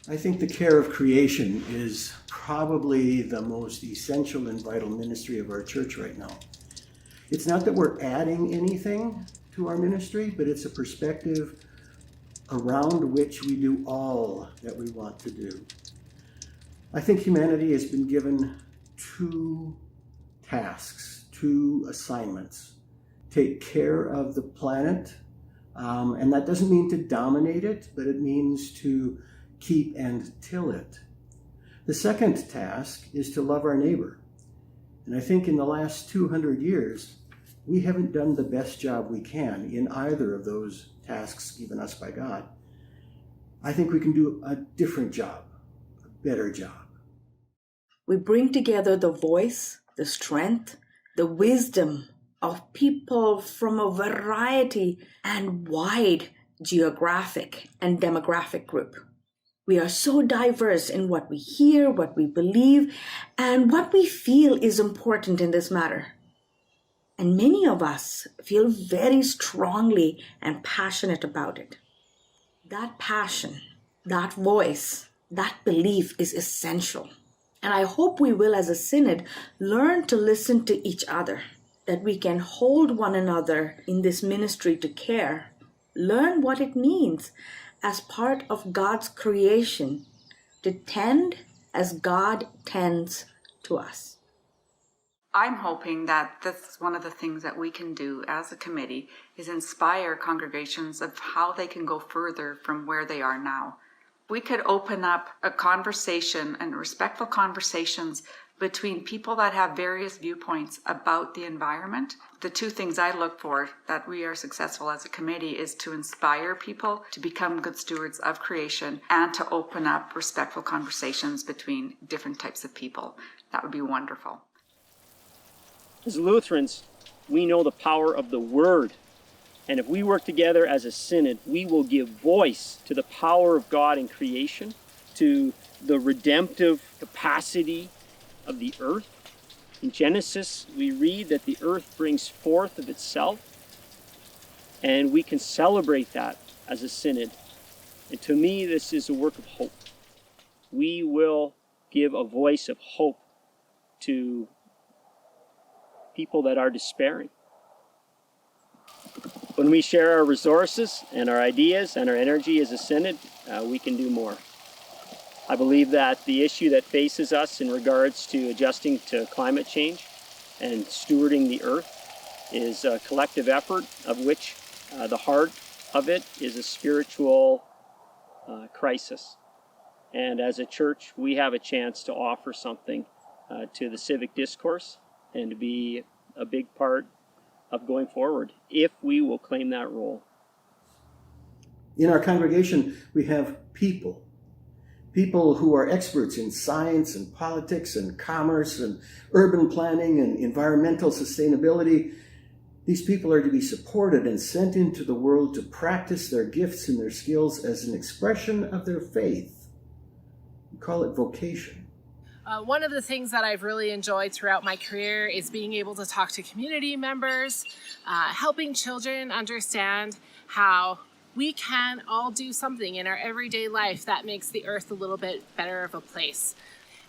I think the care of creation is probably the most essential and vital ministry of our church right now. It's not that we're adding anything to our ministry, but it's a perspective around which we do all that we want to do. I think humanity has been given two tasks, two assignments. Take care of the planet, and that doesn't mean to dominate it, but it means to keep and till it. The second task is to love our neighbor. And I think in the last 200 years, we haven't done the best job we can in either of those tasks given us by God. I think we can do a different job, a better job. We bring together the voice, the strength, the wisdom of people from a variety and wide geographic and demographic group. We are so diverse in what we hear, what we believe, and what we feel is important in this matter. And many of us feel very strongly and passionate about it. That passion, that voice, that belief is essential. And I hope we will, as a synod, learn to listen to each other, that we can hold one another in this ministry to care, learn what it means as part of God's creation, to tend as God tends to us. I'm hoping that that's one of the things that we can do as a committee is inspire congregations of how they can go further from where they are now. We could open up a conversation and respectful conversations between people that have various viewpoints about the environment. The two things I look for that we are successful as a committee is to inspire people to become good stewards of creation and to open up respectful conversations between different types of people. That would be wonderful. As Lutherans, we know the power of the Word. And if we work together as a synod, we will give voice to the power of God in creation, to the redemptive capacity of the earth. In Genesis, we read that the earth brings forth of itself, and we can celebrate that as a synod. And to me, this is a work of hope. We will give a voice of hope to people that are despairing. When we share our resources and our ideas and our energy as a synod, we can do more. I believe that the issue that faces us in regards to adjusting to climate change and stewarding the earth is a collective effort, of which the heart of it is a spiritual crisis. And as a church, we have a chance to offer something to the civic discourse and to be a big part of going forward, if we will claim that role. In our congregation, we have people who are experts in science and politics and commerce and urban planning and environmental sustainability. These people are to be supported and sent into the world to practice their gifts and their skills as an expression of their faith. We call it vocation. One of the things that I've really enjoyed throughout my career is being able to talk to community members, helping children understand how we can all do something in our everyday life that makes the earth a little bit better of a place.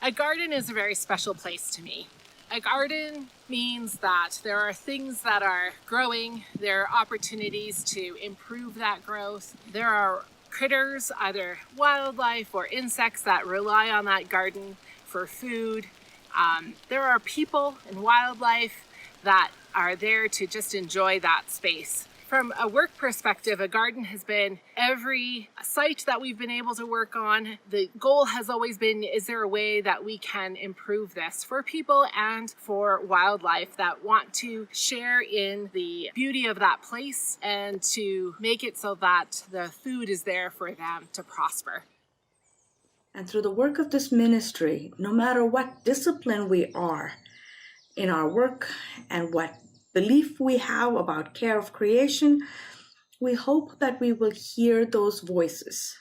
A garden is a very special place to me. A garden means that there are things that are growing, there are opportunities to improve that growth. There are critters, either wildlife or insects, that rely on that garden for food. There are people and wildlife that are there to just enjoy that space. From a work perspective, a garden has been every site that we've been able to work on. The goal has always been, is there a way that we can improve this for people and for wildlife that want to share in the beauty of that place and to make it so that the food is there for them to prosper. And through the work of this ministry, no matter what discipline we are in our work and what belief we have about care of creation, we hope that we will hear those voices,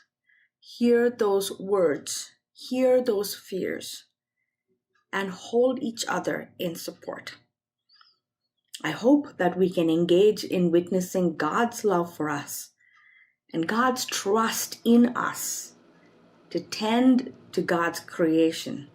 hear those words, hear those fears, and hold each other in support. I hope that we can engage in witnessing God's love for us and God's trust in us, to tend to God's creation,